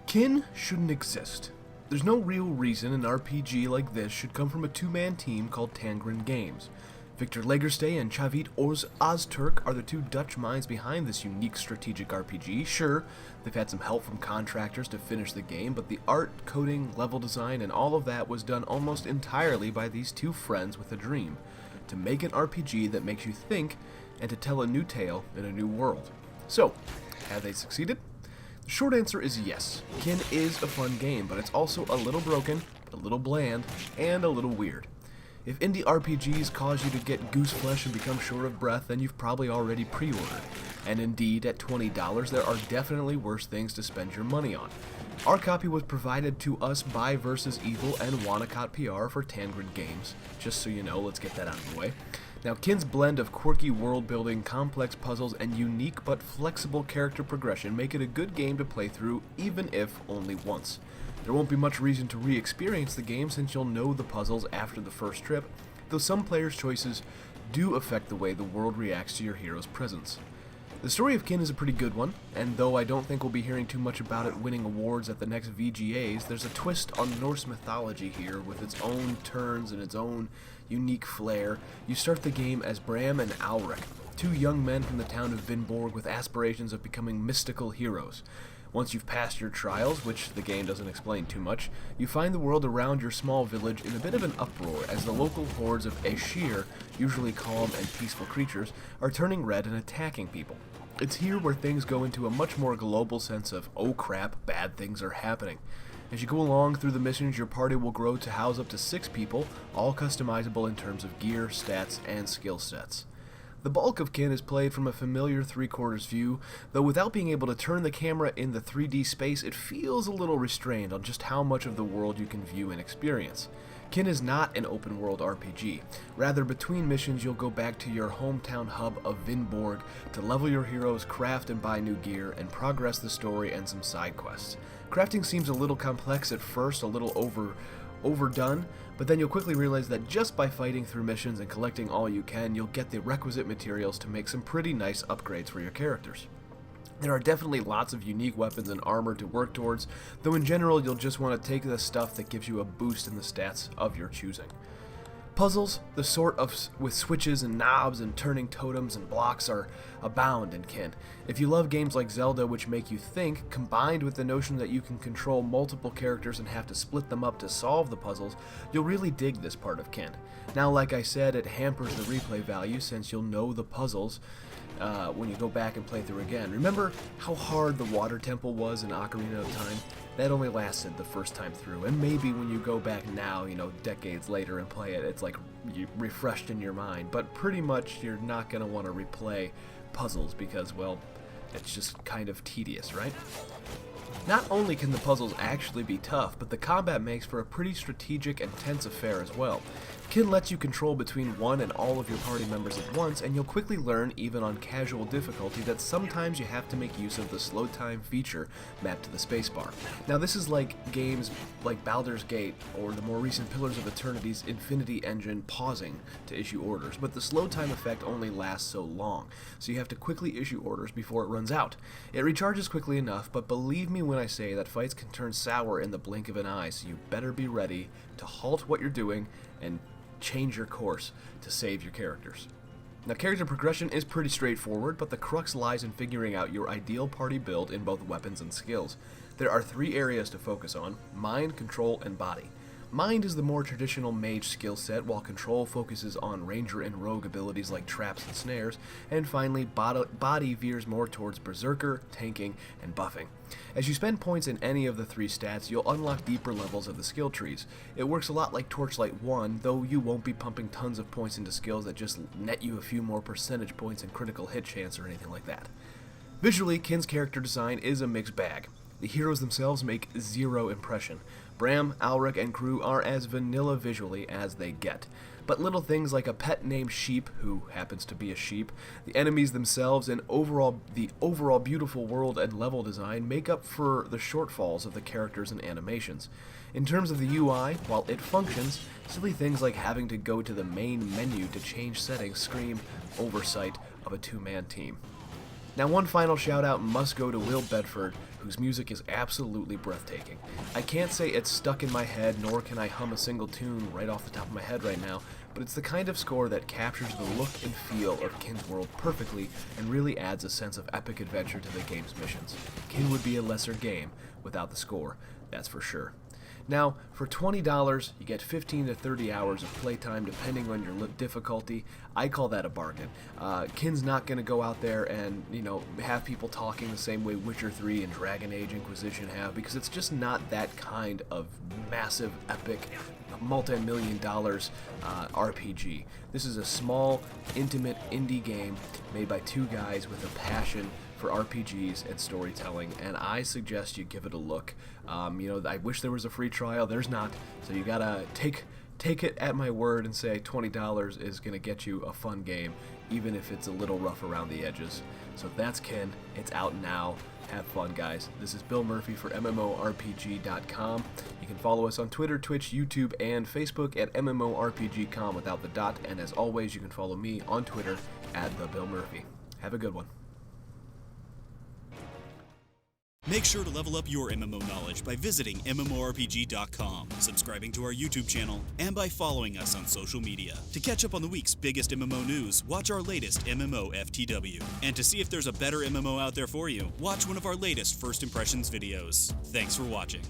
Kin shouldn't exist. There's no real reason an RPG like this should come from a two-man team called Tangrin Games. Victor Legerstee and Cavit Ozturk are the two Dutch minds behind this unique strategic RPG. Sure, they've had some help from contractors to finish the game, but the art, coding, level design, and all of that was done almost entirely by these two friends with a dream: to make an RPG that makes you think and to tell a new tale in a new world. So, have they succeeded? The short answer is yes. Kin is a fun game, but it's also a little broken, a little bland, and a little weird. If indie RPGs cause you to get goose flesh and become short of breath, then you've probably already pre-ordered. And indeed, at $20, there are definitely worse things to spend your money on. Our copy was provided to us by Versus Evil and Wanacott PR for Tangrin Games. Just so you know, let's get that out of the way. Now, Kin's blend of quirky world building, complex puzzles, and unique but flexible character progression make it a good game to play through, even if only once. There won't be much reason to re-experience the game since you'll know the puzzles after the first trip, though some players' choices do affect the way the world reacts to your hero's presence. The story of Kin is a pretty good one, and though I don't think we'll be hearing too much about it winning awards at the next VGAs, there's a twist on Norse mythology here with its own turns and its own unique flair. You start the game as Bram and Alric, two young men from the town of Vinborg with aspirations of becoming mystical heroes. Once you've passed your trials, which the game doesn't explain too much, you find the world around your small village in a bit of an uproar as the local hordes of Aesir, usually calm and peaceful creatures, are turning red and attacking people. It's here where things go into a much more global sense of, oh crap, bad things are happening. As you go along through the missions, your party will grow to house up to 6 people, all customizable in terms of gear, stats, and skill sets. The bulk of Kin is played from a familiar 3/4 view, though without being able to turn the camera in the 3D space, it feels a little restrained on just how much of the world you can view and experience. Kin is not an open-world RPG. Rather, between missions, you'll go back to your hometown hub of Vinborg to level your heroes, craft and buy new gear, and progress the story and some side quests. Crafting seems a little complex at first, a little overdone, but then you'll quickly realize that just by fighting through missions and collecting all you can, you'll get the requisite materials to make some pretty nice upgrades for your characters. There are definitely lots of unique weapons and armor to work towards, though in general you'll just want to take the stuff that gives you a boost in the stats of your choosing. Puzzles, the sort of with switches and knobs and turning totems and blocks, are abound in Kin. If you love games like Zelda which make you think, combined with the notion that you can control multiple characters and have to split them up to solve the puzzles, you'll really dig this part of Kin. Now, like I said, it hampers the replay value since you'll know the puzzles when you go back and play through again. Remember how hard the water temple was in Ocarina of Time? That only lasted the first time through, and maybe when you go back now, decades later and play it, it's like you refreshed in your mind, but pretty much you're not going to want to replay puzzles because, well, it's just kind of tedious, right? Not only can the puzzles actually be tough, but the combat makes for a pretty strategic and tense affair as well. Kin lets you control between one and all of your party members at once, and you'll quickly learn, even on casual difficulty, that sometimes you have to make use of the slow time feature mapped to the spacebar. Now, this is like games like Baldur's Gate or the more recent Pillars of Eternity's Infinity Engine pausing to issue orders, but the slow time effect only lasts so long, so you have to quickly issue orders before it runs out. It recharges quickly enough, but believe me when I say that fights can turn sour in the blink of an eye, so you better be ready to halt what you're doing and change your course to save your characters. Now, character progression is pretty straightforward, but the crux lies in figuring out your ideal party build in both weapons and skills. There are 3 areas to focus on: mind, control, and body. Mind is the more traditional mage skill set, while control focuses on ranger and rogue abilities like traps and snares, and finally body veers more towards berserker, tanking, and buffing. As you spend points in any of the 3 stats, you'll unlock deeper levels of the skill trees. It works a lot like Torchlight 1, though you won't be pumping tons of points into skills that just net you a few more percentage points in critical hit chance or anything like that. Visually, Kin's character design is a mixed bag. The heroes themselves make 0 impression. Bram, Alric, and crew are as vanilla visually as they get. But little things like a pet named Sheep, who happens to be a sheep, the enemies themselves, and the overall beautiful world and level design make up for the shortfalls of the characters and animations. In terms of the UI, while it functions, silly things like having to go to the main menu to change settings scream oversight of a 2-man team. Now, one final shout out must go to Will Bedford, whose music is absolutely breathtaking. I can't say it's stuck in my head, nor can I hum a single tune right off the top of my head right now, but it's the kind of score that captures the look and feel of Kin's world perfectly and really adds a sense of epic adventure to the game's missions. Kin would be a lesser game without the score, that's for sure. Now, for $20, you get 15 to 30 hours of playtime depending on your difficulty. I call that a bargain. Kin's not going to go out there and, have people talking the same way Witcher 3 and Dragon Age Inquisition have, because it's just not that kind of massive, epic, multi-million dollars RPG. This is a small, intimate indie game made by two guys with a passion for RPGs and storytelling, and I suggest you give it a look. I wish there was a free trial. There's not, so you gotta take it at my word and say $20 is gonna get you a fun game, even if it's a little rough around the edges. So that's Kin. It's out now. Have fun, guys. This is Bill Murphy for MMORPG.com. You can follow us on Twitter, Twitch, YouTube, and Facebook at MMORPG.com without the dot. And as always, you can follow me on Twitter at @TheBillMurphy. Have a good one. Make sure to level up your MMO knowledge by visiting MMORPG.com, subscribing to our YouTube channel, and by following us on social media. To catch up on the week's biggest MMO news, watch our latest MMO FTW. And to see if there's a better MMO out there for you, watch one of our latest First Impressions videos. Thanks for watching.